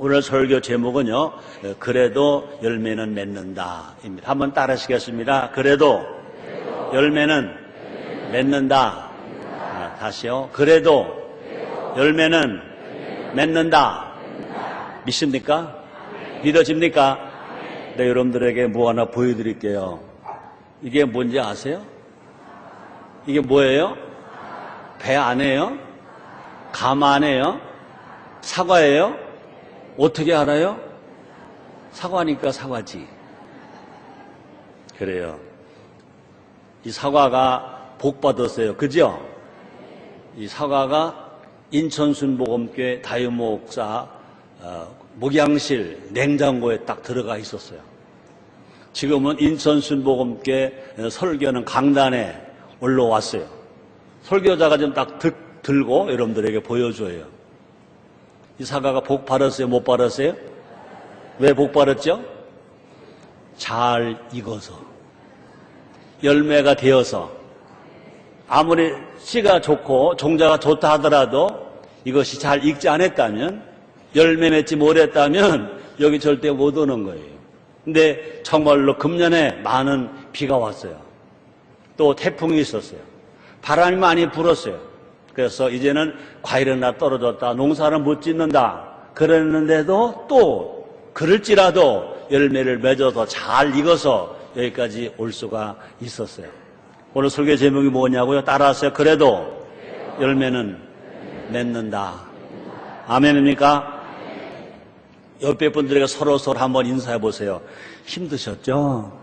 오늘 설교 제목은요, 그래도 열매는 맺는다 입니다. 한번 따라 하시겠습니다. 그래도 열매는 맺는다. 다시요. 그래도 열매는 맺는다. 믿습니까? 믿어집니까? 네, 여러분들에게 뭐 하나 보여드릴게요. 이게 뭔지 아세요? 이게 뭐예요? 배 안에요? 감 안에요? 사과예요? 어떻게 알아요? 사과니까 사과지. 그래요. 이 사과가 복 받았어요. 그죠? 이 사과가 인천순복음교회 다유목사 목양실 냉장고에 딱 들어가 있었어요. 지금은 인천순복음교회 설교는 강단에 올라왔어요. 설교자가 좀 딱 들고 여러분들에게 보여줘요. 이 사과가 복 받았어요? 못 받았어요? 왜 복 받았죠? 잘 익어서, 열매가 되어서. 아무리 씨가 좋고 종자가 좋다 하더라도 이것이 잘 익지 않았다면, 열매 맺지 못했다면 여기 절대 못 오는 거예요. 근데 정말로 금년에 많은 비가 왔어요. 또 태풍이 있었어요. 바람이 많이 불었어요. 그래서 이제는 과일은 다 떨어졌다, 농사는 못 짓는다 그랬는데도 또 그럴지라도 열매를 맺어서 잘 익어서 여기까지 올 수가 있었어요. 오늘 설교 제목이 뭐냐고요? 따라하세요. 그래도 열매는 맺는다. 아멘입니까? 옆에 분들에게 서로 한번 인사해 보세요. 힘드셨죠?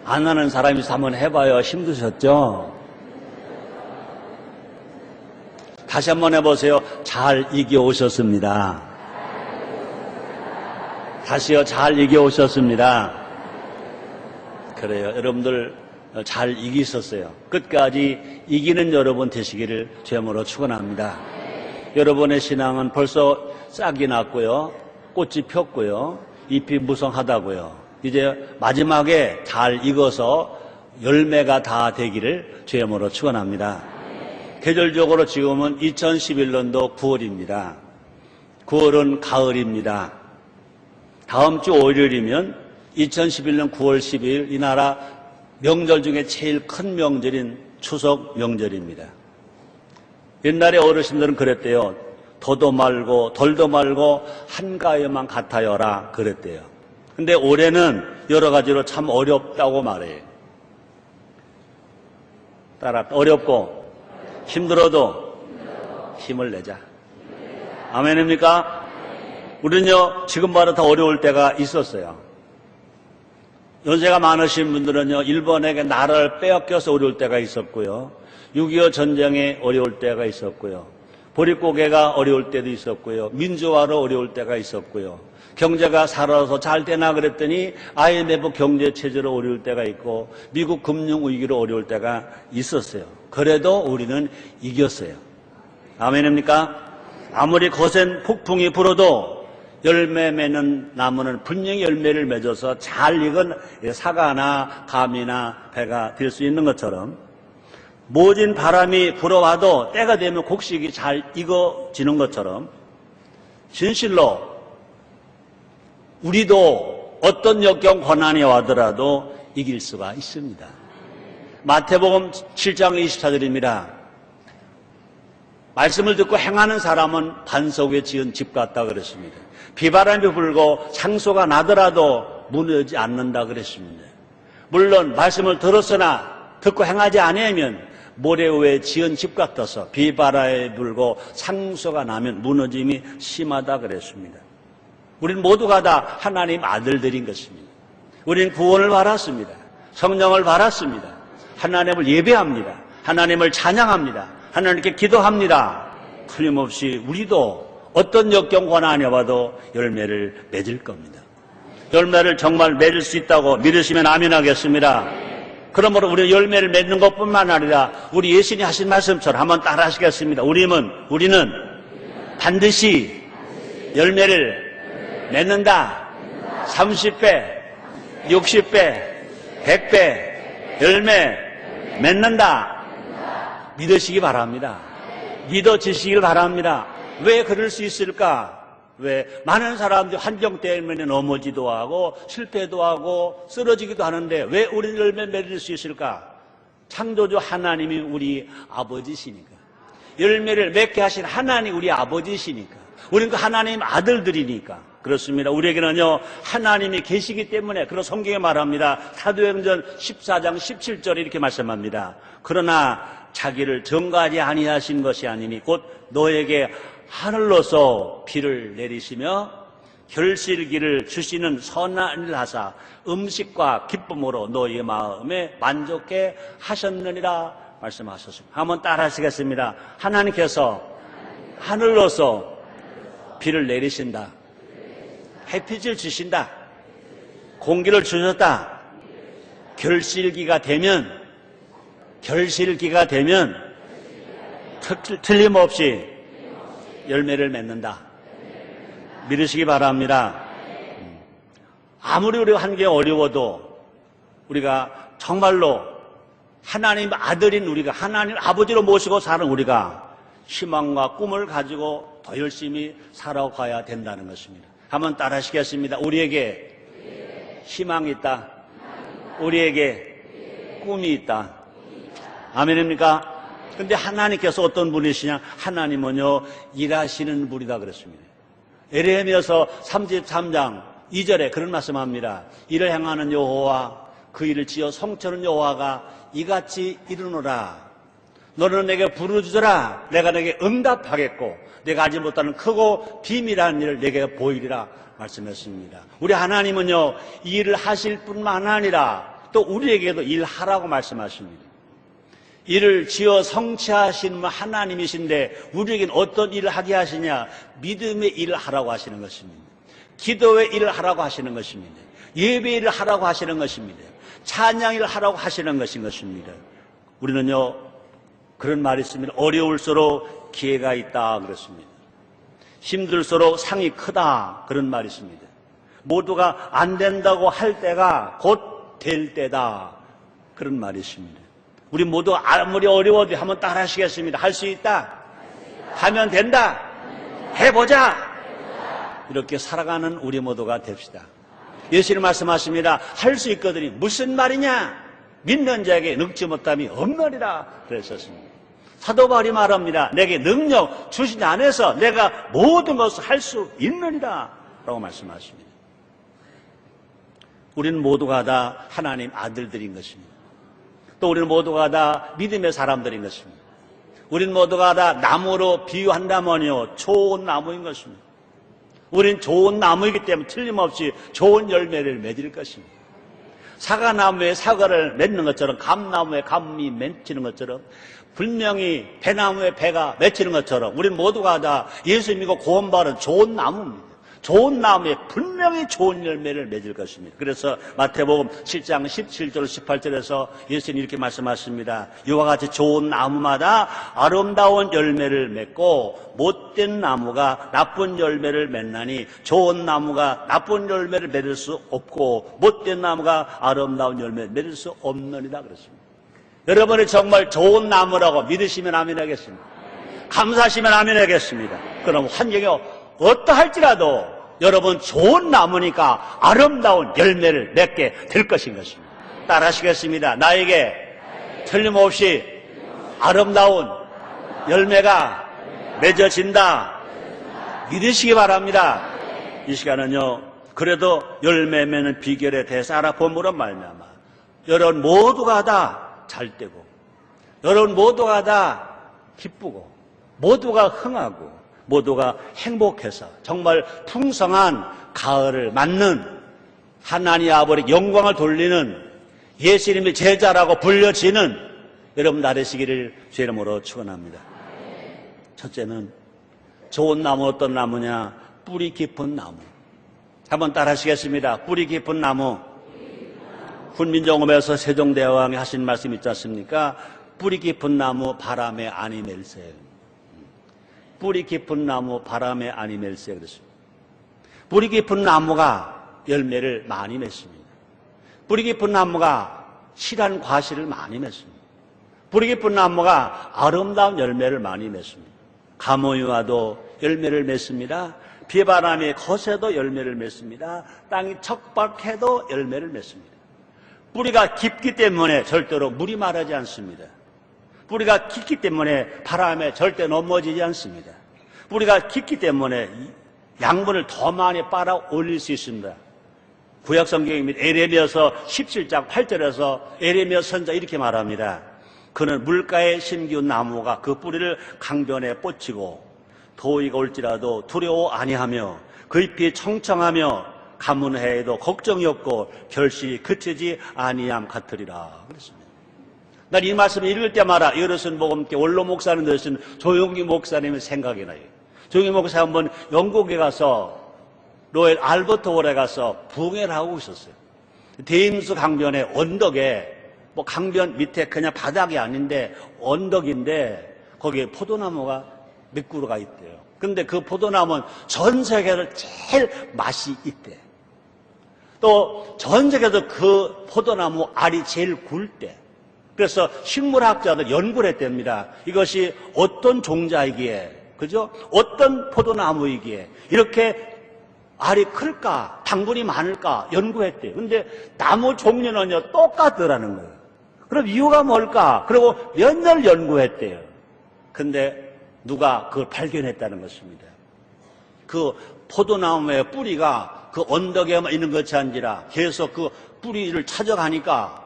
안 하는 사람이 있어 한번 해봐요. 힘드셨죠? 다시 한번 해보세요. 잘 이겨오셨습니다. 다시요. 잘 이겨오셨습니다. 그래요. 여러분들 잘 이기셨어요. 끝까지 이기는 여러분 되시기를 주님으로 축원합니다. 여러분의 신앙은 벌써 싹이 났고요. 꽃이 폈고요. 잎이 무성하다고요. 이제 마지막에 잘 익어서 열매가 다 되기를 주님으로 축원합니다. 계절적으로 지금은 2011년도 9월입니다. 9월은 가을입니다. 다음 주 월요일이면 2011년 9월 12일 이 나라 명절 중에 제일 큰 명절인 추석 명절입니다. 옛날에 어르신들은 그랬대요. 더도 말고 덜도 말고 한가위만 같아요라 그랬대요. 근데 올해는 여러 가지로 참 어렵다고 말해요. 따라 어렵고 힘들어도 힘을 내자. 아멘입니까? 우리는요 지금보다 더 어려울 때가 있었어요. 연세가 많으신 분들은요 일본에게 나라를 빼앗겨서 어려울 때가 있었고요. 6.25 전쟁에 어려울 때가 있었고요. 보릿고개가 어려울 때도 있었고요. 민주화로 어려울 때가 있었고요. 경제가 살아서 잘 되나 그랬더니 IMF 경제체제로 어려울 때가 있고 미국 금융위기로 어려울 때가 있었어요. 그래도 우리는 이겼어요. 아멘입니까? 아무리 거센 폭풍이 불어도 열매 맺는 나무는 분명히 열매를 맺어서 잘 익은 사과나 감이나 배가 될 수 있는 것처럼 모진 바람이 불어와도 때가 되면 곡식이 잘 익어지는 것처럼 진실로 우리도 어떤 역경 고난이 와더라도 이길 수가 있습니다. 마태복음 7장 24절입니다. 말씀을 듣고 행하는 사람은 반석 위에 지은 집 같다 그랬습니다. 비바람이 불고 상소가 나더라도 무너지지 않는다 그랬습니다. 물론 말씀을 들었으나 듣고 행하지 않으면 모래 위에 지은 집 같아서 비바람이 불고 상소가 나면 무너짐이 심하다 그랬습니다. 우리는 모두가 다 하나님 아들들인 것입니다. 우리는 구원을 받았습니다. 성령을 받았습니다. 하나님을 예배합니다. 하나님을 찬양합니다. 하나님께 기도합니다. 틀림없이 우리도 어떤 역경 고난이 와도 열매를 맺을 겁니다. 열매를 정말 맺을 수 있다고 믿으시면 아멘 하겠습니다. 그러므로 우리는 열매를 맺는 것뿐만 아니라 우리 예수님이 하신 말씀처럼 한번 따라 하시겠습니다. 우리는 반드시 열매를 맺는다. 30배, 60배, 100배 열매 맺는다. 믿으시기 바랍니다. 믿어지시길 바랍니다. 왜 그럴 수 있을까? 왜 많은 사람들이 환경 때문에 넘어지도 하고 실패도 하고 쓰러지기도 하는데 왜 우리는 열매 맺을 수 있을까? 창조주 하나님이 우리 아버지시니까. 열매를 맺게 하신 하나님 우리 아버지시니까. 우리는 그 하나님 아들들이니까. 그렇습니다. 우리에게는요 하나님이 계시기 때문에. 그런 성경에 말합니다. 사도행전 14장 17절에 이렇게 말씀합니다. 그러나 자기를 전가하지 아니하신 것이 아니니 곧 너에게 하늘로서 비를 내리시며 결실기를 주시는 선한 일 하사 음식과 기쁨으로 너희의 마음에 만족해 하셨느니라 말씀하셨습니다. 한번 따라 하시겠습니다. 하나님께서 하늘로서 비를 내리신다. 햇빛을 주신다. 공기를 주셨다. 결실기가 되면 틀림없이 열매를 맺는다. 믿으시기 바랍니다. 아무리 우리 환경이 어려워도 우리가 정말로 하나님 아들인 우리가 하나님 아버지로 모시고 사는 우리가 희망과 꿈을 가지고 더 열심히 살아가야 된다는 것입니다. 한번 따라 하시겠습니다. 우리에게 희망이 있다. 우리에게 꿈이 있다. 아멘입니까? 근데 하나님께서 어떤 분이시냐? 하나님은요 일하시는 분이다 그랬습니다. 에레미야서 33장 2절에 그런 말씀합니다. 이를 행하는 여호와 그 일을 지어 성취하는 여호와가 이같이 이르노라. 너는 내게 부르짖으라. 내가 내게 응답하겠고 내가 알지 못하는 크고 비밀한 일을 내게 보이리라 말씀했습니다. 우리 하나님은요 이 일을 하실 뿐만 아니라 또 우리에게도 일하라고 말씀하십니다. 일을 지어 성취하시는 하나님이신데 우리에게는 어떤 일을 하게 하시냐? 믿음의 일을 하라고 하시는 것입니다. 기도의 일을 하라고 하시는 것입니다. 예배의 일을 하라고 하시는 것입니다. 찬양 일을 하라고 하시는 것입니다. 우리는요 그런 말이 있습니다. 어려울수록 기회가 있다 그렇습니다. 힘들수록 상이 크다 그런 말이 있습니다. 모두가 안 된다고 할 때가 곧 될 때다 그런 말이 있습니다. 우리 모두 아무리 어려워도 한번 따라 하시겠습니다. 할 수 있다. 하면 된다. 해보자. 이렇게 살아가는 우리 모두가 됩시다. 예수님 말씀하십니다. 할 수 있거든요. 무슨 말이냐? 믿는 자에게 늙지 못함이 없느니라 그랬었습니다. 사도 바울이 말합니다. 내게 능력 주신 안에서 내가 모든 것을 할 수 있느니라 라고 말씀하십니다. 우리는 모두가 다 하나님 아들들인 것입니다. 또 우리는 모두가 다 믿음의 사람들인 것입니다. 우리는 모두가 다 나무로 비유한다면요 좋은 나무인 것입니다. 우리는 좋은 나무이기 때문에 틀림없이 좋은 열매를 맺을 것입니다. 사과나무에 사과를 맺는 것처럼 감나무에 감이 맺히는 것처럼 분명히 배나무에 배가 맺히는 것처럼 우리는 모두가 다 예수 믿고 구원받은 좋은 나무입니다. 좋은 나무에 분명히 좋은 열매를 맺을 것입니다. 그래서 마태복음 7장 17절 18절에서 예수님이 이렇게 말씀하십니다. 이와 같이 좋은 나무마다 아름다운 열매를 맺고 못된 나무가 나쁜 열매를 맺나니 좋은 나무가 나쁜 열매를 맺을 수 없고 못된 나무가 아름다운 열매를 맺을 수 없느니라 그랬습니다. 여러분이 정말 좋은 나무라고 믿으시면 아멘 하겠습니다. 감사하시면 아멘 하겠습니다. 그럼 환경이 어떠할지라도 여러분 좋은 나무니까 아름다운 열매를 맺게 될 것인 것입니다. 따라 하시겠습니다. 나에게 틀림없이 아름다운 열매가 맺어진다. 믿으시기 바랍니다. 이 시간은요 그래도 열매 맺는 비결에 대해서 알아봄으로 말미암아 여러분 모두가 다 잘 되고 여러분 모두가 다 기쁘고 모두가 흥하고 모두가 행복해서 정말 풍성한 가을을 맞는 하나님 아버지 영광을 돌리는 예수님의 제자라고 불려지는 여러분 나되시기를 주 이름으로 축원합니다. 첫째는 좋은 나무 어떤 나무냐? 뿌리 깊은 나무. 한번 따라 하시겠습니다. 뿌리 깊은 나무. 훈민정음에서 세종대왕이 하신 말씀 있지 않습니까? 뿌리 깊은 나무 바람에 아니 멜세. 뿌리 깊은 나무 바람에 아니 멜세 그랬습니다. 뿌리 깊은 나무가 열매를 많이 맺습니다. 뿌리 깊은 나무가 실한 과실을 많이 맺습니다. 뿌리 깊은 나무가 아름다운 열매를 많이 맺습니다. 가모유와도 열매를 맺습니다. 비바람이 거세도 열매를 맺습니다. 땅이 척박해도 열매를 맺습니다. 뿌리가 깊기 때문에 절대로 물이 마르지 않습니다. 뿌리가 깊기 때문에 바람에 절대 넘어지지 않습니다. 뿌리가 깊기 때문에 양분을 더 많이 빨아 올릴 수 있습니다. 구약 성경입니다. 에레미야서 17장 8절에서 에레미야 선자 이렇게 말합니다. 그는 물가에 심기운 나무가 그 뿌리를 강변에 뻗치고 더위가 올지라도 두려워 아니하며 그 잎이 청청하며 가문해에도 걱정이 없고 결실이 그치지 아니함 같으리라 그랬습니다. 난 이 말씀을 읽을 때마다 여러분 복음교회 원로 목사님 되신 조용기 목사님의 생각이 나요. 조용기 목사 한번 영국에 가서 로엘 알버트 홀에 가서 부흥회를 하고 있었어요. 데임스 강변의 언덕에 뭐 강변 밑에 그냥 바닥이 아닌데 언덕인데 거기에 포도나무가 몇 그루가 있대요. 근데 그 포도나무는 전 세계에서 제일 맛이 있대. 또 전 세계에서 그 포도나무 알이 제일 굵대. 그래서 식물학자들 연구를 했답니다. 이것이 어떤 종자이기에, 그죠? 어떤 포도나무이기에 이렇게 알이 클까, 당분이 많을까 연구했대요. 근데 나무 종류는요 똑같더라는 거예요. 그럼 이유가 뭘까? 그리고 몇 년 연구했대요. 근데 누가 그걸 발견했다는 것입니다. 그 포도나무의 뿌리가 그 언덕에만 있는 것이 아니라 계속 그 뿌리를 찾아가니까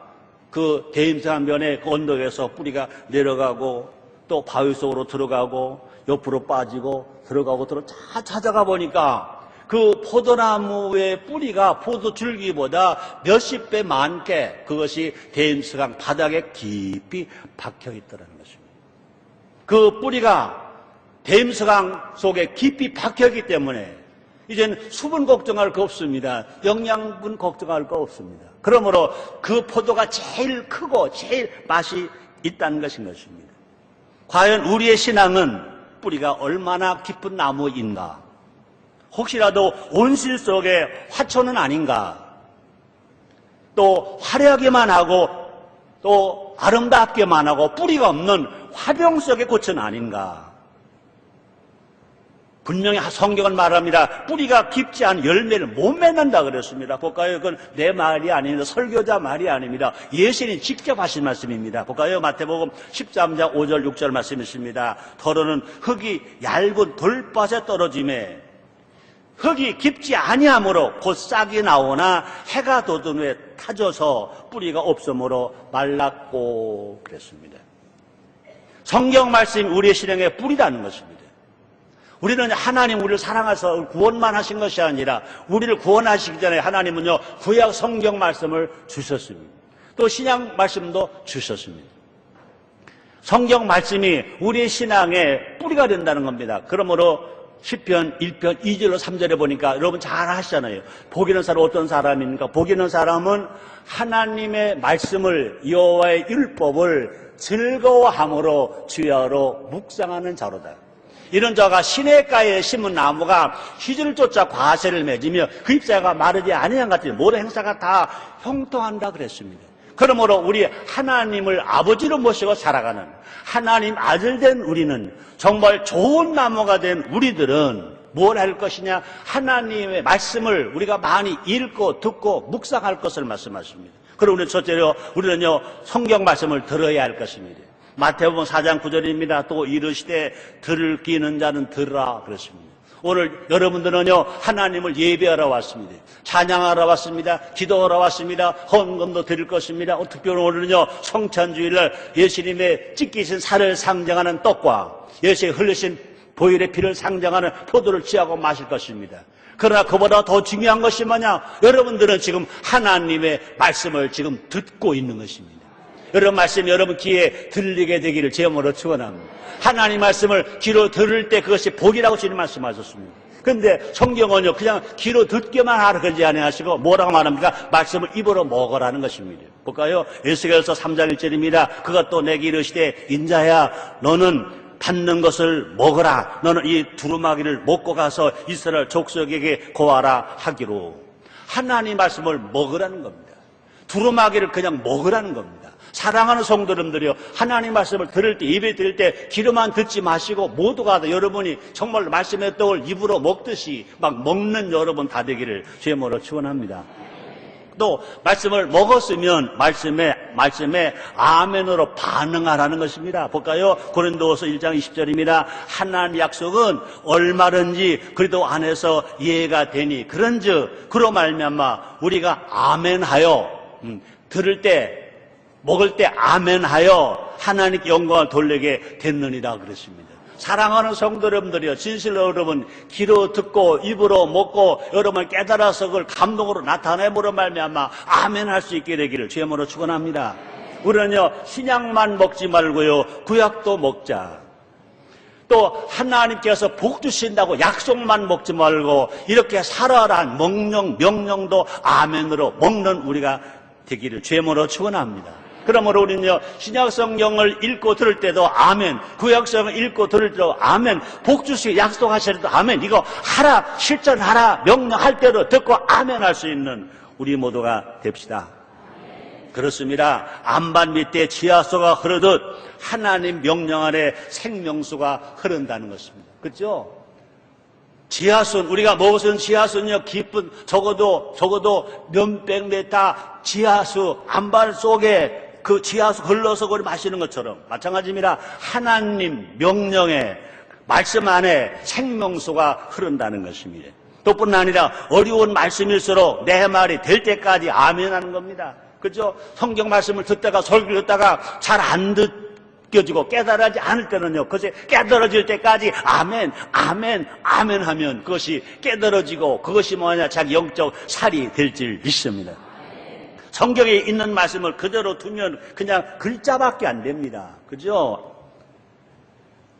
그 대임산변의 그 언덕에서 뿌리가 내려가고 또 바위 속으로 들어가고 옆으로 빠지고 들어가고 찾아가 보니까 그 포도나무의 뿌리가 포도줄기보다 몇십 배 많게 그것이 데임스강 바닥에 깊이 박혀 있더라는 것입니다. 그 뿌리가 데임스강 속에 깊이 박혀있기 때문에 이제는 수분 걱정할 거 없습니다. 영양분 걱정할 거 없습니다. 그러므로 그 포도가 제일 크고 제일 맛이 있다는 것인 것입니다. 과연 우리의 신앙은 뿌리가 얼마나 깊은 나무인가? 혹시라도 온실 속의 화초는 아닌가? 또 화려하게만 하고 또 아름답게만 하고 뿌리가 없는 화병 속의 꽃은 아닌가? 분명히 성경은 말합니다. 뿌리가 깊지 않은 열매를 못 맺는다 그랬습니다. 볼까요? 그건 내 말이 아닙니다. 설교자 말이 아닙니다. 예수님이 직접 하신 말씀입니다. 볼까요? 마태복음 13장 5절 6절 말씀이 있습니다. 더러는 흙이 얇은 돌밭에 떨어짐에 흙이 깊지 아니하므로 곧 싹이 나오나 해가 돋은 후에 타져서 뿌리가 없으므로 말랐고 그랬습니다. 성경 말씀이 우리의 신앙의 뿌리라는 것입니다. 우리는 하나님 우리를 사랑해서 구원만 하신 것이 아니라 우리를 구원하시기 전에 하나님은요 구약 성경 말씀을 주셨습니다. 또 신약 말씀도 주셨습니다. 성경 말씀이 우리의 신앙의 뿌리가 된다는 겁니다. 그러므로 시편 1편 2절로 3절에 보니까 여러분 잘 아시잖아요. 복 있는 사람 어떤 사람입니까? 복 있는 사람은 하나님의 말씀을 여호와의 율법을 즐거워함으로 주야로 묵상하는 자로다. 이런 자가 시냇가에 심은 나무가 시절을 쫓아 과세를 맺으며 그 잎사귀가 마르지 아니한 같은 모든 행사가 다 형통한다 그랬습니다. 그러므로 우리 하나님을 아버지로 모시고 살아가는 하나님 아들된 우리는 정말 좋은 나무가 된 우리들은 뭘 할 것이냐? 하나님의 말씀을 우리가 많이 읽고 듣고 묵상할 것을 말씀하십니다. 그리고 우리는 첫째로 우리는요 성경 말씀을 들어야 할 것입니다. 마태복음 4장 9절입니다. 또 이르시되 들을 끼는 자는 들으라 그랬습니다. 오늘 여러분들은요 하나님을 예배하러 왔습니다. 찬양하러 왔습니다. 기도하러 왔습니다. 헌금도 드릴 것입니다. 특별히 오늘은요 성찬주일날 예수님의 찢기신 살을 상징하는 떡과 예수의 흘리신 보혈의 피를 상징하는 포도를 취하고 마실 것입니다. 그러나 그보다 더 중요한 것이 뭐냐? 여러분들은 지금 하나님의 말씀을 지금 듣고 있는 것입니다. 여러분 말씀이 여러분 귀에 들리게 되기를 제목으로 축원합니다. 하나님 말씀을 귀로 들을 때 그것이 복이라고 주님 말씀하셨습니다. 그런데 성경은요 그냥 귀로 듣기만 하라 그러지 아니하시고 뭐라고 말합니까? 말씀을 입으로 먹으라는 것입니다. 볼까요? 에스겔서 3장 1절입니다. 그가 또 내게 이르시되 인자야 너는 받는 것을 먹으라. 너는 이 두루마기를 먹고 가서 이스라엘 족속에게 고하라 하기로. 하나님 말씀을 먹으라는 겁니다. 두루마기를 그냥 먹으라는 겁니다. 사랑하는 성도님들이요, 하나님 말씀을 들을 때, 예배 드릴 때 귀로만 듣지 마시고 모두가 다 여러분이 정말 말씀의 떡을 입으로 먹듯이 막 먹는 여러분 다 되기를 주의 이름으로 축원합니다. 또 말씀을 먹었으면 말씀에 아멘으로 반응하라는 것입니다. 볼까요? 고린도후서 1장 20절입니다. 하나님 약속은 얼마든지 그리도 안에서 이해가 되니 그런즉 그로 말미암아 우리가 아멘하여 들을 때 먹을 때 아멘하여 하나님께 영광을 돌리게 됐느니라 그랬습니다. 사랑하는 성도 여러분들이요, 진실로 여러분 귀로 듣고 입으로 먹고 여러분 깨달아서 그걸 감동으로 나타내므로 말미암아 아멘할 수 있게 되기를 주의 이름으로 축원합니다. 우리는요, 신약만 먹지 말고요, 구약도 먹자. 또 하나님께서 복 주신다고 약속만 먹지 말고 이렇게 살아라는 명령도 아멘으로 먹는 우리가 되기를 주의 이름으로 축원합니다. 그러므로 우리는요, 신약 성경을 읽고 들을 때도 아멘, 구약 성경을 읽고 들을 때도 아멘, 복 주시고 약속하실 때도 아멘, 이거 하라, 실천하라, 명령할 때도 듣고 아멘 할 수 있는 우리 모두가 됩시다. 그렇습니다. 안반 밑에 지하수가 흐르듯 하나님 명령 아래 생명수가 흐른다는 것입니다. 그렇죠? 지하순, 우리가 먹었은 지하순이요, 깊은, 적어도 몇백 메타 지하수, 안반 속에 그 지하수 흘러서 그걸 마시는 것처럼 마찬가지입니다. 하나님 명령에, 말씀 안에 생명수가 흐른다는 것입니다. 또 뿐 아니라 어려운 말씀일수록 내 말이 될 때까지 아멘 하는 겁니다. 그죠? 성경 말씀을 듣다가 설교를 듣다가 잘 안 느껴지고 깨달아지 않을 때는요, 그것이 깨달아질 때까지 아멘 하면 그것이 깨달아지고 그것이 뭐냐, 자기 영적 살이 될 줄 믿습니다. 성경에 있는 말씀을 그대로 두면 그냥 글자밖에 안 됩니다. 그죠?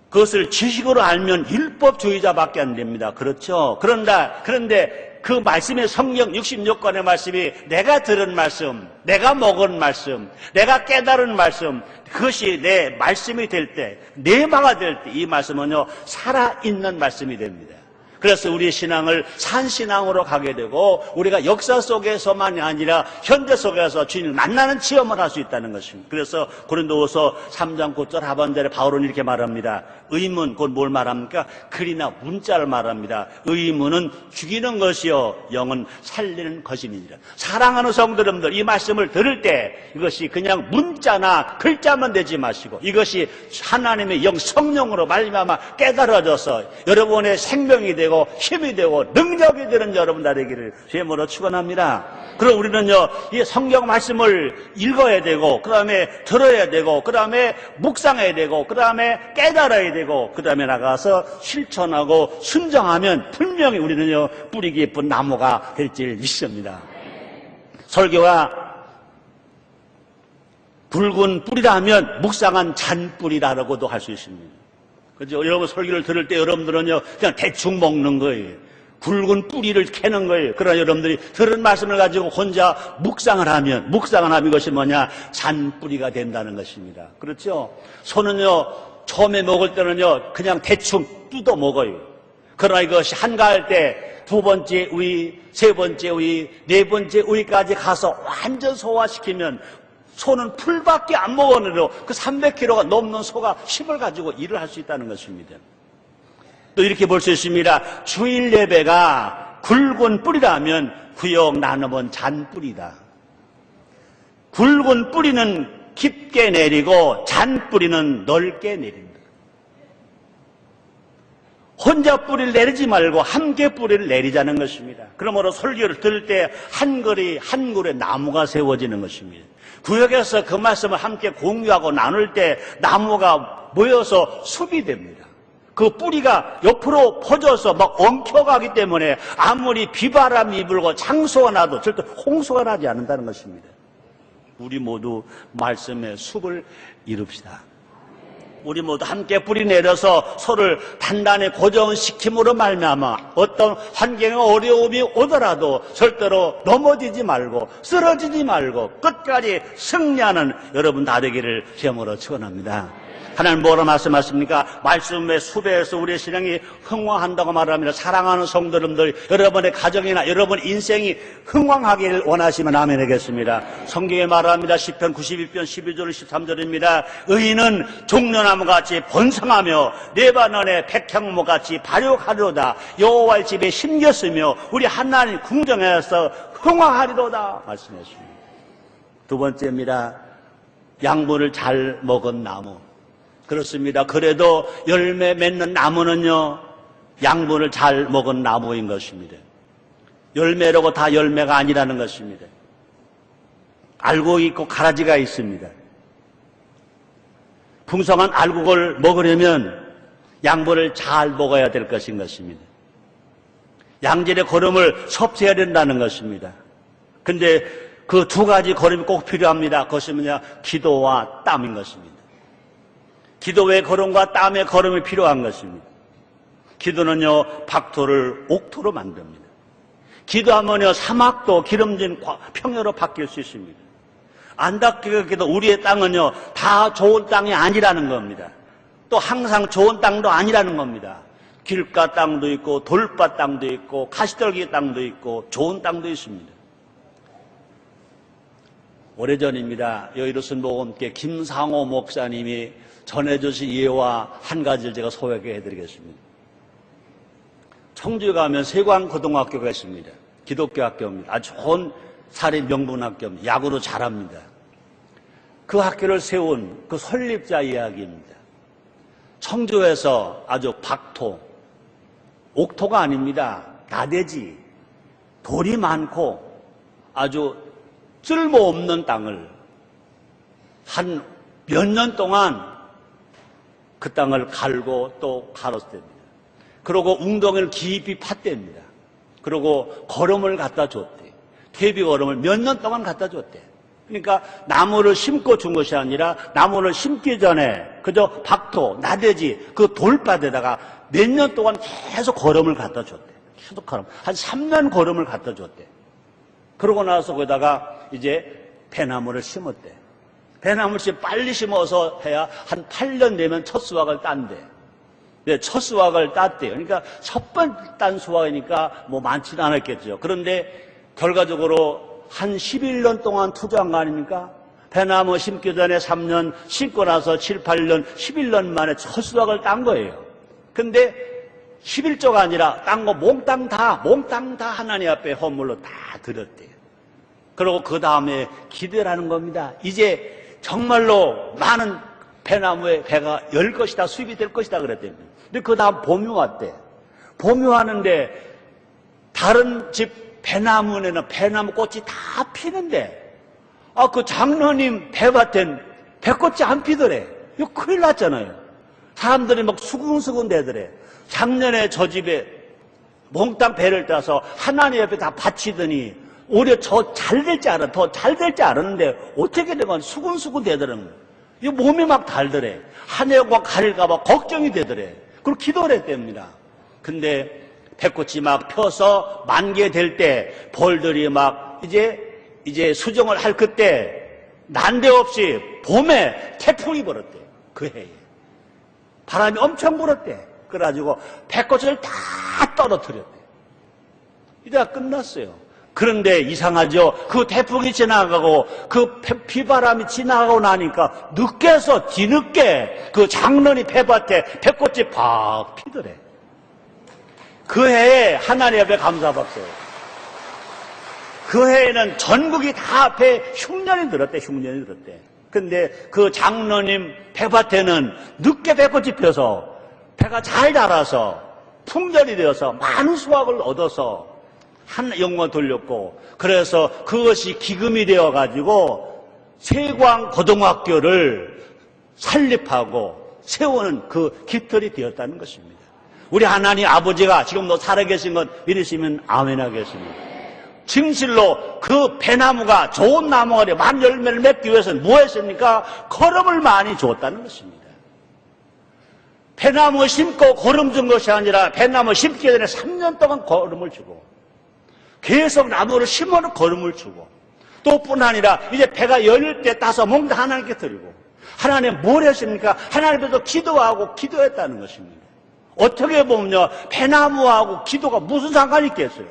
그것을 지식으로 알면 율법주의자밖에 안 됩니다. 그렇죠? 그런데 그 말씀의 성경 66권의 말씀이 내가 들은 말씀, 내가 먹은 말씀, 내가 깨달은 말씀, 그것이 내 말씀이 될 때, 내 마가 될 때 이 말씀은요, 살아있는 말씀이 됩니다. 그래서 우리 신앙을 산신앙으로 가게 되고 우리가 역사 속에서만이 아니라 현대 속에서 주님을 만나는 체험을 할 수 있다는 것입니다. 그래서 고린도후서 3장 9절 하반절에 바울은 이렇게 말합니다. 의문, 그건 뭘 말합니까? 글이나 문자를 말합니다. 의문은 죽이는 것이요 영은 살리는 것이니라. 사랑하는 성도님들, 이 말씀을 들을 때 이것이 그냥 문자나 글자만 되지 마시고 이것이 하나님의 영 성령으로 말미암아 깨달아져서 여러분의 생명이 되고 힘이 되고 능력이 되는 여러분 다 되기를 주의 이름으로 축원합니다. 그럼 우리는요, 이 성경 말씀을 읽어야 되고 그 다음에 들어야 되고 그 다음에 묵상해야 되고 그 다음에 깨달아야 되고 그 다음에 나가서 실천하고 순종하면 분명히 우리는요, 뿌리 깊은 나무가 될 줄 믿습니다. 설교가 붉은 뿌리라면 묵상한 잔뿌리라고도 할 수 있습니다. 그죠? 여러분 설교를 들을 때 여러분들은요, 그냥 대충 먹는 거예요. 굵은 뿌리를 캐는 거예요. 그러나 여러분들이 들은 말씀을 가지고 혼자 묵상을 하면 이것이 뭐냐? 잔뿌리가 된다는 것입니다. 그렇죠? 소는요, 처음에 먹을 때는요, 그냥 대충 뜯어 먹어요. 그러나 이것이 한가할 때 두 번째 우위, 세 번째 우위, 네 번째 우위까지 가서 완전 소화시키면 소는 풀밖에 안 먹었는데도 그 300kg가 넘는 소가 힘을 가지고 일을 할 수 있다는 것입니다. 또 이렇게 볼 수 있습니다. 주일 예배가 굵은 뿌리라면 구역 나눔은 잔뿌리다. 굵은 뿌리는 깊게 내리고 잔뿌리는 넓게 내린다. 혼자 뿌리를 내리지 말고 함께 뿌리를 내리자는 것입니다. 그러므로 설교를 들을 때 한 그루에 나무가 세워지는 것입니다. 구역에서 그 말씀을 함께 공유하고 나눌 때 나무가 모여서 숲이 됩니다. 그 뿌리가 옆으로 퍼져서 막 엉켜가기 때문에 아무리 비바람이 불고 장소가 나도 절대 홍수가 나지 않는다는 것입니다. 우리 모두 말씀의 숲을 이룹시다. 우리 모두 함께 뿌리 내려서 서로를 단단히 고정시킴으로 말미암아 어떤 환경의 어려움이 오더라도 절대로 넘어지지 말고 쓰러지지 말고 끝까지 승리하는 여러분 다 되기를 주님으로 축원합니다. 하나님 뭐라 말씀하십니까? 말씀의 수배에서 우리의 신앙이 흥왕한다고 말합니다. 사랑하는 성도님들, 여러분의 가정이나 여러분 인생이 흥왕하기를 원하시면 아멘 하겠습니다. 성경에 말합니다. 시편 91편 12절 13절입니다. 의인은 종려나무같이 번성하며 네바논의 백향목같이 발육하리로다. 여호와의 집에 심겼으며 우리 하나님 궁정에서 흥왕하리로다 말씀했습니다. 두 번째입니다. 양분을 잘 먹은 나무. 그렇습니다. 그래도 열매 맺는 나무는요, 양분을 잘 먹은 나무인 것입니다. 열매라고 다 열매가 아니라는 것입니다. 알곡이 있고 가라지가 있습니다. 풍성한 알곡을 먹으려면 양분을 잘 먹어야 될 것인 것입니다. 양질의 거름을 섭취해야 된다는 것입니다. 근데 그 두 가지 거름이 꼭 필요합니다. 그것이 뭐냐? 기도와 땀인 것입니다. 기도의 거름과 땀의 거름이 필요한 것입니다. 기도는요, 박토를 옥토로 만듭니다. 기도하면요, 사막도 기름진 평야로 바뀔 수 있습니다. 안타깝게도 우리의 땅은요, 다 좋은 땅이 아니라는 겁니다. 또 항상 좋은 땅도 아니라는 겁니다. 길가 땅도 있고 돌밭 땅도 있고 가시떨기 땅도 있고 좋은 땅도 있습니다. 오래전입니다. 여의도선 모험께 김상호 목사님이 전해주신 예와 한 가지를 제가 소개해드리겠습니다. 청주에 가면 세광고등학교가 있습니다. 기독교 학교입니다. 아주 좋은 사립 명문학교입니다. 야구도 잘합니다. 그 학교를 세운 그 설립자 이야기입니다. 청주에서 아주 박토, 옥토가 아닙니다. 나대지, 돌이 많고 아주 쓸모없는 땅을 한 몇 년 동안 그 땅을 갈고 또 갈았답니다. 그리고 웅덩이를 깊이 팠답니다. 그리고 거름을 갖다 줬대. 퇴비 거름을 몇 년 동안 갖다 줬대. 그러니까 나무를 심고 준 것이 아니라 나무를 심기 전에 그저 박토, 나대지 그 돌밭에다가 몇 년 동안 계속 거름을 갖다 줬대. 계속 거름. 한 3년 거름을 갖다 줬대. 그러고 나서 거기다가 이제 배나무를 심었대. 배나무를 빨리 심어서 해야 한 8년 되면 첫 수확을 딴대. 첫 수확을 땄대요. 그러니까 첫 번 딴 수확이니까 뭐 많지는 않았겠죠. 그런데 결과적으로 한 11년 동안 투자한 거 아닙니까? 배나무 심기 전에 3년, 심고 나서 7, 8년, 11년 만에 첫 수확을 딴 거예요. 근데 11조가 아니라 딴 거 몽땅 다 하나님 앞에 헌물로 다 드렸대요. 그리고 그 다음에 기대라는 겁니다. 이제 정말로 많은 배나무에 배가 열 것이다, 수입이 될 것이다 그랬대요. 근데 그 다음 봄이 왔대. 봄이 왔는데 다른 집 배나무에는 배나무 꽃이 다 피는데 그 장로님 배밭엔 배꽃이 안 피더래. 이거 큰일 났잖아요. 사람들이 막 수근수근 대더래. 작년에 저 집에 몽땅 배를 따서 하나님 옆에 다 바치더니 오히려 더 잘 될 줄 알았는데 어떻게 되면 수근수근 되더라는 거예요. 이 몸이 막 달더래. 한 해가 가릴까봐 걱정이 되더래. 그리고 기도를 했답니다. 근데 배꽃이 막 펴서 만개 될 때 벌들이 막 이제 수정을 할 그때 난데없이 봄에 태풍이 불었대. 그 해에. 바람이 엄청 불었대. 그래가지고 배꽃을 다 떨어뜨렸대. 이제가 끝났어요. 그런데 이상하죠. 그 태풍이 지나가고 그 비바람이 지나가고 나니까 늦게서 뒤늦게 그 장로니 배밭에 배꽃이 팍 피더래. 그 해에 하나님 앞에 감사박수. 그 해에는 전국이 다 앞에 흉년이 들었대. 근데 그 장로님 배밭에는 늦게 배꽃이 펴서 배가 잘 자라서 풍년이 되어서 많은 수확을 얻어서 한 영원 돌렸고, 그래서 그것이 기금이 되어가지고 세광고등학교를 설립하고 세우는 그 깃털이 되었다는 것입니다. 우리 하나님 아버지가 지금도 살아계신 것 믿으시면 아멘 하겠습니다. 진실로 그 배나무가 좋은 나무가 되어 많은 열매를 맺기 위해서는 뭐 했습니까? 거름을 많이 줬다는 것입니다. 배나무 심고 거름 준 것이 아니라 배나무 심기 전에 3년 동안 거름을 주고 계속 나무를 심어놓고 거름을 주고 또 뿐 아니라 이제 배가 열릴 때 따서 몽땅 하나님께 드리고 하나님 뭘 했습니까? 하나님께서 기도하고 기도했다는 것입니다. 어떻게 보면요, 배나무하고 기도가 무슨 상관이 있겠어요?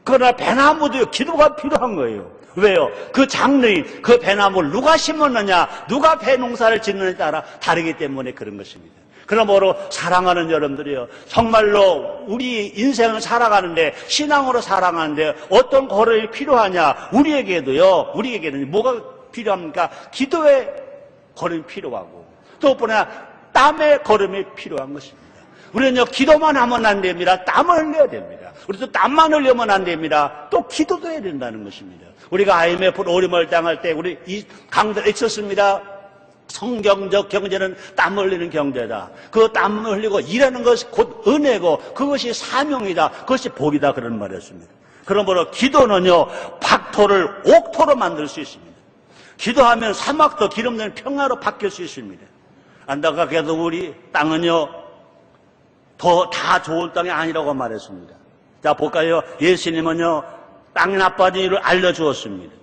그러나 배나무도 기도가 필요한 거예요. 왜요? 그 장르인 그 배나무를 누가 심었느냐, 누가 배 농사를 짓느냐에 따라 다르기 때문에 그런 것입니다. 그러므로 사랑하는 여러분들이요, 정말로 우리 인생을 살아가는데, 신앙으로 살아가는데 어떤 걸음이 필요하냐? 우리에게는 뭐가 필요합니까? 기도의 걸음이 필요하고, 또 뭐냐, 땀의 걸음이 필요한 것입니다. 우리는요, 기도만 하면 안 됩니다. 땀을 흘려야 됩니다. 우리도 땀만 흘리면 안 됩니다. 또 기도도 해야 된다는 것입니다. 우리가 IMF 어려움을 당할 때 우리 이 강단에 있었습니다. 성경적 경제는 땀 흘리는 경제다. 그 땀을 흘리고 일하는 것이 곧 은혜고 그것이 사명이다. 그것이 복이다. 그런 말이었습니다. 그러므로 기도는요, 박토를 옥토로 만들 수 있습니다. 기도하면 사막도 기름된 평화로 바뀔 수 있습니다. 안타깝게도 우리 땅은요, 다 좋은 땅이 아니라고 말했습니다. 자, 볼까요? 예수님은요, 땅이 나빠진 일을 알려주었습니다.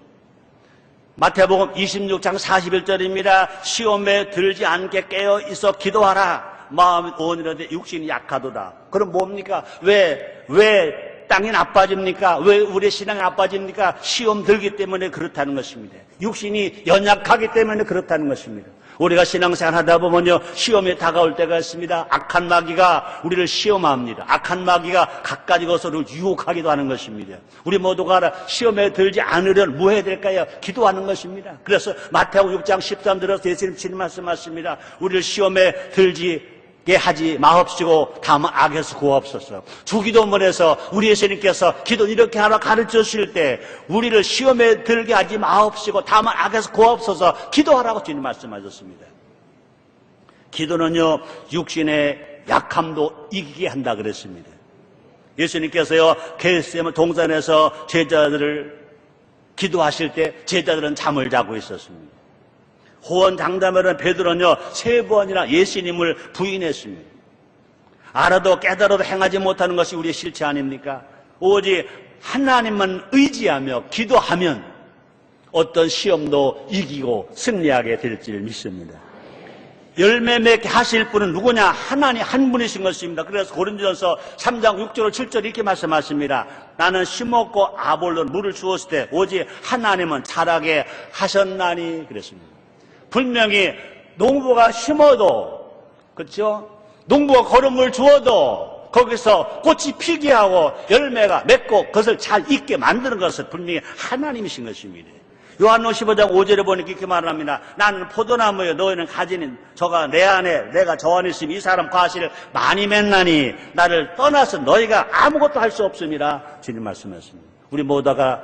마태복음 26장 41절입니다. 시험에 들지 않게 깨어 있어 기도하라. 마음이 온유하되 육신이 약하도다. 그럼 뭡니까? 왜 땅이 나빠집니까? 왜 우리 신앙이 나빠집니까? 시험 들기 때문에 그렇다는 것입니다. 육신이 연약하기 때문에 그렇다는 것입니다. 우리가 신앙생활 하다 보면요, 시험이 다가올 때가 있습니다. 악한 마귀가 우리를 시험합니다. 악한 마귀가 갖가지 것으로 유혹하기도 하는 것입니다. 우리 모두가 시험에 들지 않으려면 뭐 해야 될까요? 기도하는 것입니다. 그래서 마태복음 6장 13절에서 예수님 말씀하십니다. 우리를 시험에 들지 하지 마옵시고 다만 악에서 구하옵소서. 주기도문에서 우리 예수님께서 기도 이렇게 하나 가르쳐 주실 때 우리를 시험에 들게 하지 마옵시고 다만 악에서 구하옵소서 기도하라고 주님 말씀하셨습니다. 기도는요, 육신의 약함도 이기게 한다 그랬습니다. 예수님께서요, 겟세마네 동산에서 제자들을 기도하실 때 제자들은 잠을 자고 있었습니다. 호언장담하는 베드로는요, 3번이나 예수님을 부인했습니다. 알아도 깨달아도 행하지 못하는 것이 우리의 실체 아닙니까? 오직 하나님만 의지하며 기도하면 어떤 시험도 이기고 승리하게 될 줄 믿습니다. 열매 맺게 하실 분은 누구냐? 하나님 한 분이신 것입니다. 그래서 고린도전서 3장 6절 7절 이렇게 말씀하십니다. 나는 심었고 아볼로는 물을 주었을 때 오직 하나님은 자라게 하셨나니 그랬습니다. 분명히 농부가 심어도, 그렇죠? 농부가 거름을 주어도 거기서 꽃이 피게 하고 열매가 맺고 그것을 잘 익게 만드는 것은 분명히 하나님이신 것입니다. 요한복음 15장 5절에 보니까 이렇게 말합니다. 나는 포도나무여 너희는 가지는 저가 내 안에 내가 저 안에 있으면 이 사람 과실을 많이 맺나니 나를 떠나서 너희가 아무것도 할 수 없음이라 주님 말씀하십니다. 우리 모두가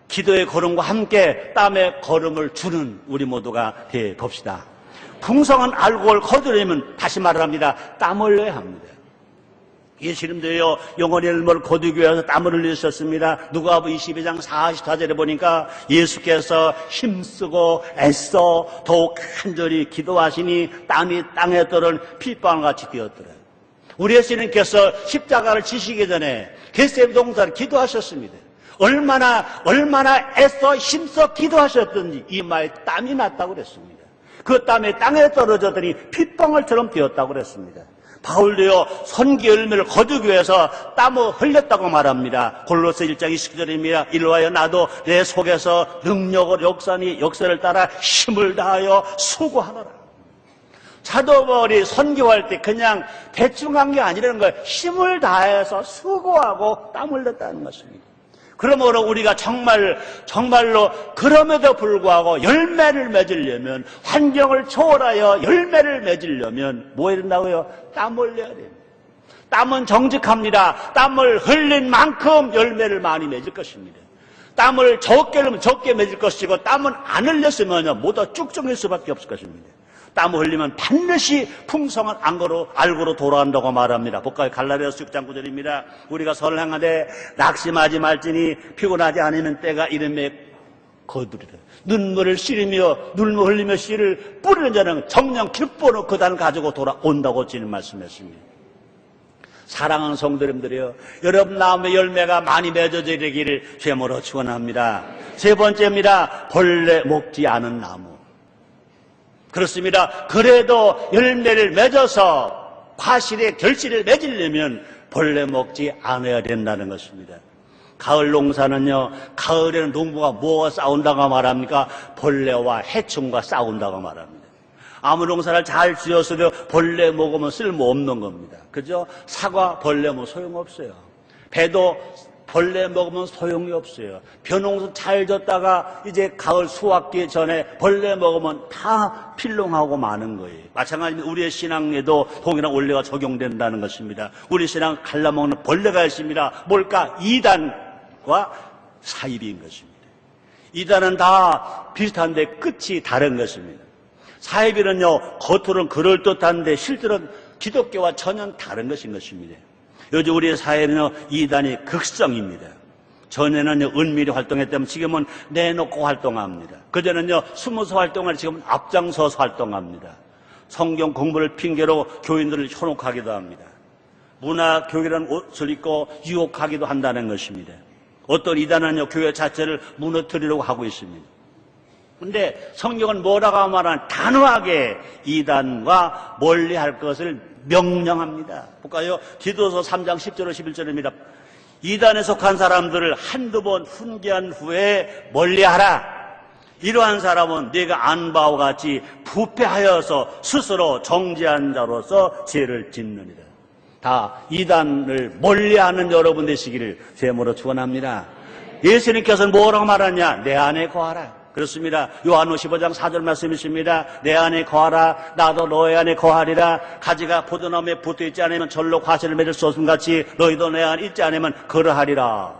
기도의 걸음과 함께 땀의 걸음을 주는 우리 모두가 되 봅시다. 풍성한 알곡을 거두려면 다시 말합니다. 땀 흘려야 합니다. 예수님도요, 영혼의 열매를 거두기 위해서 땀을 흘리셨습니다. 누가복음 22장 44절에 보니까 예수께서 힘쓰고 애써 더욱 간절히 기도하시니 땀이 땅에 떨어진 핏방울 같이 되었더라. 우리 예수님께서 십자가를 지시기 전에 겟세마네 동산을 기도하셨습니다. 얼마나 애써 힘써 기도하셨던지 이마에 땀이 났다고 그랬습니다. 그 땀이 땅에 떨어졌더니 핏방울처럼 되었다고 그랬습니다. 바울도요, 선기 열매를 거두기 위해서 땀을 흘렸다고 말합니다. 골로새 1장 29절입니다. 이로하여 나도 내 속에서 능력을 역사를 따라 힘을 다하여 수고하노라. 사도 바울이 선교할 때 그냥 대충 한 게 아니라는 거예요. 힘을 다해서 수고하고 땀 흘렸다는 것입니다. 그러므로 우리가 정말로 그럼에도 불구하고 열매를 맺으려면, 환경을 초월하여 열매를 맺으려면 뭐 해야 된다고요? 땀 흘려야 됩니다. 땀은 정직합니다. 땀을 흘린 만큼 열매를 많이 맺을 것입니다. 땀을 적게 흘리면 적게 맺을 것이고 땀은 안 흘렸으면 모두 쭉쭉일 수밖에 없을 것입니다. 땀을 흘리면 반드시 풍성한 알고로 돌아간다고 말합니다. 볼까요? 갈라디아서 6장 9절입니다. 우리가 선을 행하되 낙심하지 말지니 피곤하지 않으면 때가 이름에 거두리라. 눈물을 흘리며 씨를 뿌리는 자는 정녕 기뻐로 그 단을 가지고 돌아온다고 주님 말씀했습니다. 사랑하는 성도님들이요, 여러분 나무의 열매가 많이 맺어져 되기를 죄모로 축원합니다. 세 번째입니다. 벌레 먹지 않은 나무. 그렇습니다. 그래도 열매를 맺어서 과실의 결실을 맺으려면 벌레 먹지 않아야 된다는 것입니다. 가을 농사는요, 가을에는 농부가 뭐가 싸운다고 말합니까? 벌레와 해충과 싸운다고 말합니다. 아무 농사를 잘 지었어도 벌레 먹으면 쓸모없는 겁니다. 그죠? 사과 벌레 먹으면 소용없어요. 배도 벌레 먹으면 소용이 없어요. 벼농사 잘 졌다가 이제 가을 수확기 전에 벌레 먹으면 다 필롱하고 마는 거예요. 마찬가지로 우리의 신앙에도 동일한 원리가 적용된다는 것입니다. 우리 신앙 갈라먹는 벌레가 있습니다. 뭘까? 이단과 사입인 것입니다. 이단은 다 비슷한데 끝이 다른 것입니다. 사입이는요, 겉으로는 그럴듯한데 실제로는 기독교와 전혀 다른 것인 것입니다. 요즘 우리 사회는요, 이단이 극성입니다. 전에는요, 은밀히 활동했다면 지금은 내놓고 활동합니다. 그전에는요, 숨어서 활동을 지금은 앞장서서 활동합니다. 성경 공부를 핑계로 교인들을 현혹하기도 합니다. 문화 교육이라는 옷을 입고 유혹하기도 한다는 것입니다. 어떤 이단은요, 교회 자체를 무너뜨리려고 하고 있습니다. 근데 성경은 뭐라고 말하는 단호하게 이단과 멀리할 것을 명령합니다. 볼까요? 디도서 3장 10절 11절입니다. 이단에 속한 사람들을 한두 번 훈계한 후에 멀리하라. 이러한 사람은 네가 안 바와 같이 부패하여서 스스로 정죄한 자로서 죄를 짓느니라. 다 이단을 멀리하는 여러분 되시기를 제모로 축원합니다. 예수님께서는 뭐라고 말하냐? 내 안에 거하라. 그렇습니다. 요한복음 15장 4절 말씀이십니다. 내 안에 거하라. 나도 너의 안에 거하리라. 가지가 포도나무에 붙어있지 않으면 절로 과실을 맺을 수 없음 같이 너희도 내 안에 있지 않으면 그러하리라.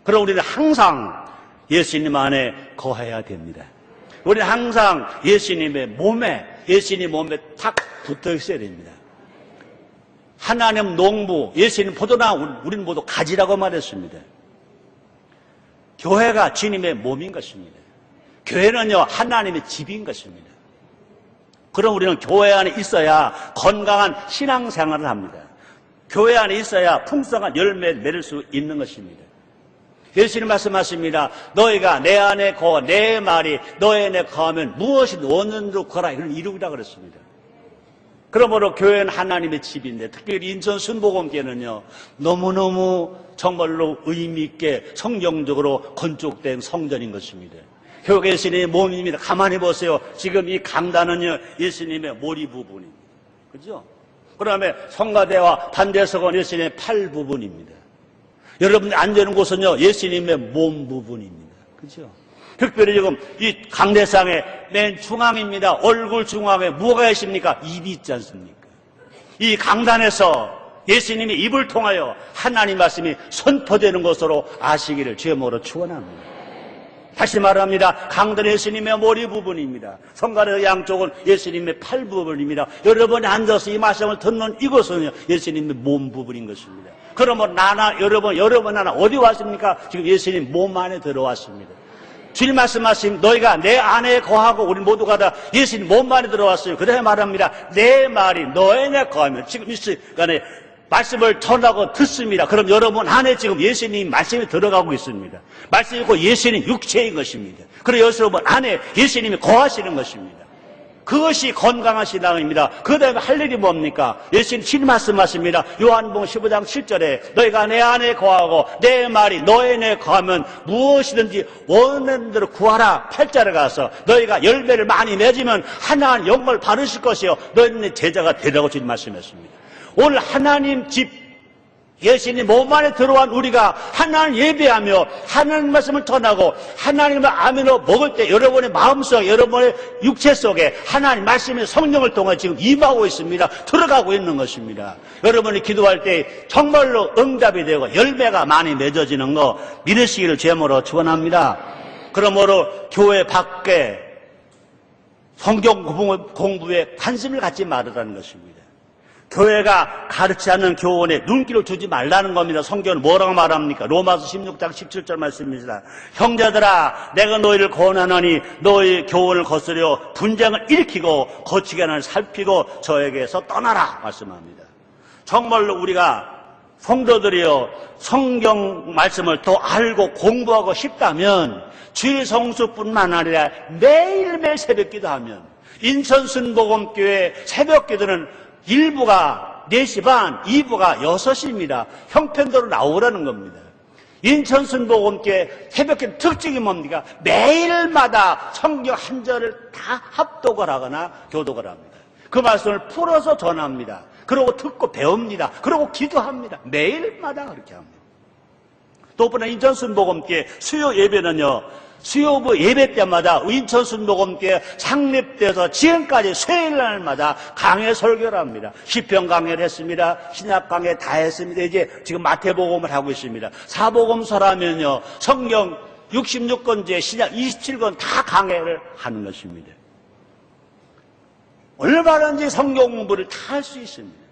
그럼 우리는 항상 예수님 안에 거해야 됩니다. 우리는 항상 예수님의 몸에 탁 붙어 있어야 됩니다. 하나님 농부, 예수님 포도나무, 우리는 모두 가지라고 말했습니다. 교회가 주님의 몸인 것입니다. 교회는요, 하나님의 집인 것입니다. 그럼 우리는 교회 안에 있어야 건강한 신앙생활을 합니다. 교회 안에 있어야 풍성한 열매를 맺을 수 있는 것입니다. 예수님 말씀하십니다. 너희가 내 안에 거하, 내 말이 너희 안에 거하면 무엇이든 원하는 거라, 이런 이루기라 그랬습니다. 그러므로 교회는 하나님의 집인데, 특별히 인천 순복음교회는요, 너무너무 정말로 의미있게 성경적으로 건축된 성전인 것입니다. 교회가 예수님의 몸입니다. 가만히 보세요. 지금 이 강단은요, 예수님의 머리 부분입니다. 그죠? 그 다음에 성가대와 반대석은 예수님의 팔 부분입니다. 여러분이 앉는 곳은요, 예수님의 몸 부분입니다. 그죠? 특별히 지금 이 강대상의 맨 중앙입니다. 얼굴 중앙에 뭐가 있습니까? 입이 있지 않습니까? 이 강단에서 예수님의 입을 통하여 하나님 말씀이 선포되는 것으로 아시기를 주여모로 축원합니다. 다시 말합니다. 강단은 예수님의 머리 부분입니다. 성가대 양쪽은 예수님의 팔 부분입니다. 여러분이 앉아서 이 말씀을 듣는 이곳은요, 예수님의 몸 부분인 것입니다. 그러면 나나 여러분 하나 어디 왔습니까? 지금 예수님 몸 안에 들어왔습니다. 주님 말씀하신 너희가 내 안에 거하고 우리 모두가 다 예수님 몸 안에 들어왔어요. 그다음에 말합니다. 내 말이 너희 안에 거하면, 지금 이 시간에 말씀을 전하고 듣습니다. 그럼 여러분 안에 지금 예수님 말씀이 들어가고 있습니다. 말씀이고 예수님 육체인 것입니다. 그리고 여러분 안에 예수님이 거하시는 것입니다. 그것이 건강한 신앙입니다. 그 다음에 할 일이 뭡니까? 예수님 신 말씀하십니다. 요한복음 15장 7절에 너희가 내 안에 거하고 내 말이 너희 안에 거하면 무엇이든지 원하는 대로 구하라. 8절에 가서 너희가 열매를 많이 맺으면 하나님 영광을 받으실 것이요 너희는 제자가 되라고 주님 말씀했습니다. 오늘 하나님 집 예수님 몸 안에 들어온 우리가 하나님 예배하며 하나님 말씀을 전하고 하나님을 아멘으로 먹을 때 여러분의 마음속, 여러분의 육체 속에 하나님 말씀의 성령을 통해 지금 임하고 있습니다. 들어가고 있는 것입니다. 여러분이 기도할 때 정말로 응답이 되고 열매가 많이 맺어지는 거 믿으시기를 제모로 축원합니다. 그러므로 교회 밖에 성경 공부에 관심을 갖지 말으라는 것입니다. 교회가 가르치지 않는 교훈에 눈길을 주지 말라는 겁니다. 성경은 뭐라고 말합니까? 로마서 16장 17절 말씀입니다. 형제들아 내가 너희를 권하노니 너희 교훈을 거스려 분쟁을 일으키고 거치게 하는 살피고 저에게서 떠나라 말씀합니다. 정말로 우리가 성도들이요 성경 말씀을 더 알고 공부하고 싶다면 주일 성수뿐만 아니라 매일매일 새벽 기도하면 인천 순복음교회 새벽 기도는 일부가 4시 반, 2부가 6시입니다. 형편대로 나오라는 겁니다. 인천 순복음교회 새벽 기도 특징이 뭡니까? 매일마다 성경 한 절을 다 합독을 하거나 교독을 합니다. 그 말씀을 풀어서 전합니다. 그러고 듣고 배웁니다. 그러고 기도합니다. 매일마다 그렇게 합니다. 또 한 번 인천 순복음교회 수요 예배는요, 수요부 예배 때마다 인천 순복음교회 창립돼서 지금까지 수요일날마다 강해 설교를 합니다. 시편 강해를 했습니다. 신약 강해 다 했습니다. 이제 지금 마태복음을 하고 있습니다. 사복음서라면요, 성경 66권제 신약 27권 다 강해를 하는 것입니다. 얼마든지 성경 공부를 다 할 수 있습니다.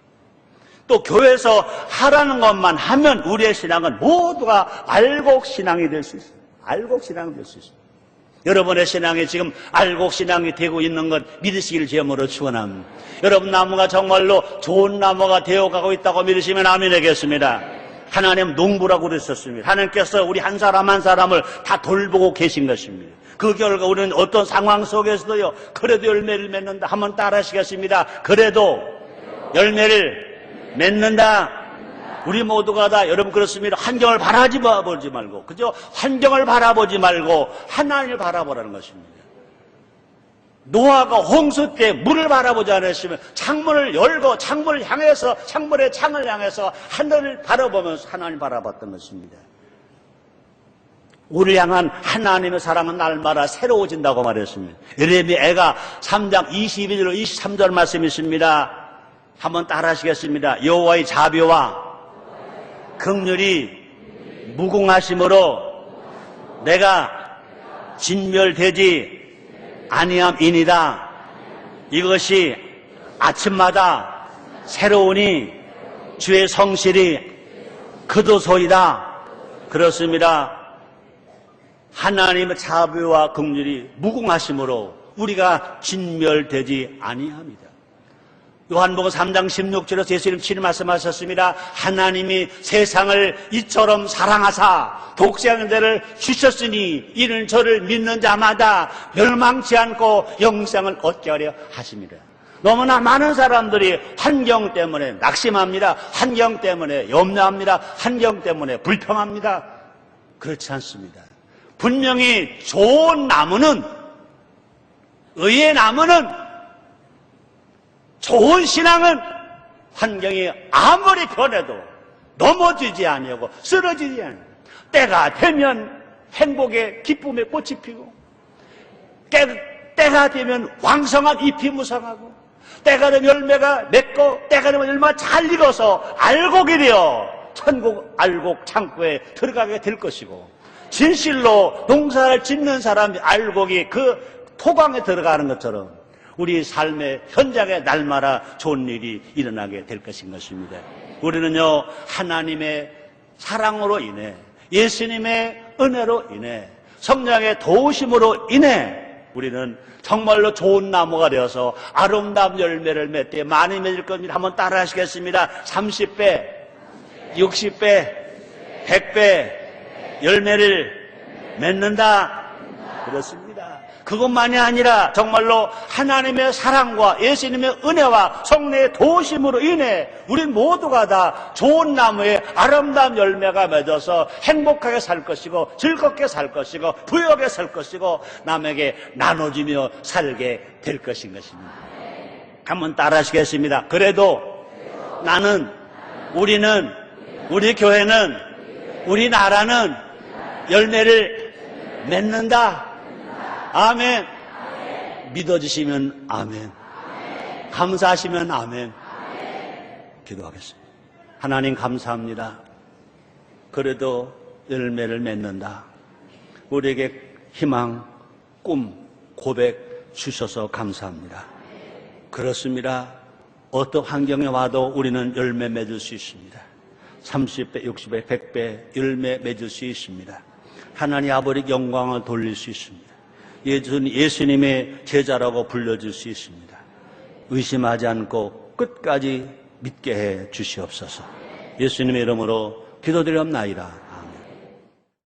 또 교회에서 하라는 것만 하면 우리의 신앙은 모두가 알곡 신앙이 될 수 있습니다. 알곡 신앙이 될 수 있습니다. 여러분의 신앙이 지금 알곡 신앙이 되고 있는 것 믿으시기를 제물로 축원합니다. 여러분 나무가 정말로 좋은 나무가 되어가고 있다고 믿으시면 아멘 하겠습니다. 하나님 농부라고 그랬었습니다. 하나님께서 우리 한 사람 한 사람을 다 돌보고 계신 것입니다. 그 결과 우리는 어떤 상황 속에서도요, 그래도 열매를 맺는다. 한번 따라 하시겠습니다. 그래도 열매를 맺는다. 우리 모두가 다 여러분 그렇습니다. 환경을 바라보지 말고, 그죠? 환경을 바라보지 말고 하나님을 바라보라는 것입니다. 노아가 홍수 때 물을 바라보지 않았으면 창문을 열고 창문을 향해서, 창문의 창을 향해서 하늘을 바라보면서 하나님 바라봤던 것입니다. 우리를 향한 하나님의 사랑은 날마다 새로워진다고 말했습니다. 예레미야가 3장 22절 23절 말씀이 있습니다. 한번 따라 하시겠습니다. 여호와의 자비와 긍휼이 무궁하심으로 내가 진멸되지 아니함이니이다. 이것이 아침마다 새로우니 주의 성실이 그도소이다. 그렇습니다. 하나님의 자비와 긍휼이 무궁하심으로 우리가 진멸되지 아니합니다. 요한복음 3장 16절에서 예수님 친히 말씀하셨습니다. 하나님이 세상을 이처럼 사랑하사 독생자를 주셨으니 이는 저를 믿는 자마다 멸망치 않고 영생을 얻게 하려 하십니다. 너무나 많은 사람들이 환경 때문에 낙심합니다. 환경 때문에 염려합니다. 환경 때문에 불평합니다. 그렇지 않습니다. 분명히 좋은 나무는, 의의 나무는, 좋은 신앙은 환경이 아무리 변해도 넘어지지 아니하고 쓰러지지 않아요. 때가 되면 행복의 기쁨의 꽃이 피고, 때가 되면 왕성한 잎이 무성하고, 때가 되면 열매가 맺고, 때가 되면 얼마나 잘 익어서 알곡이 되어 천국 알곡 창고에 들어가게 될 것이고, 진실로 농사를 짓는 사람이 알곡이 그 토광에 들어가는 것처럼 우리 삶의 현장에 날마다 좋은 일이 일어나게 될 것인 것입니다. 우리는요, 하나님의 사랑으로 인해, 예수님의 은혜로 인해, 성령의 도우심으로 인해 우리는 정말로 좋은 나무가 되어서 아름다운 열매를 맺되 많이 맺을 겁니다. 한번 따라 하시겠습니다. 30배, 60배, 100배 열매를 맺는다. 그렇습니다. 그것만이 아니라 정말로 하나님의 사랑과 예수님의 은혜와 성령의 도우심으로 인해 우리 모두가 다 좋은 나무에 아름다운 열매가 맺어서 행복하게 살 것이고 즐겁게 살 것이고 부유하게 살 것이고 남에게 나눠주며 살게 될 것인 것입니다. 한번 따라 하시겠습니다. 그래도 나는, 우리는, 우리 교회는, 우리나라는 열매를 맺는다. 아멘. 믿어주시면 아멘. 감사하시면 아멘. 기도하겠습니다. 하나님 감사합니다. 그래도 열매를 맺는다. 우리에게 희망, 꿈, 고백 주셔서 감사합니다. 그렇습니다. 어떤 환경에 와도 우리는 열매 맺을 수 있습니다. 30배, 60배, 100배 열매 맺을 수 있습니다. 하나님 아버지 영광을 돌릴 수 있습니다. 예수님의 제자라고 불러줄 수 있습니다. 의심하지 않고 끝까지 믿게 해 주시옵소서. 예수님의 이름으로 기도드렸나이다.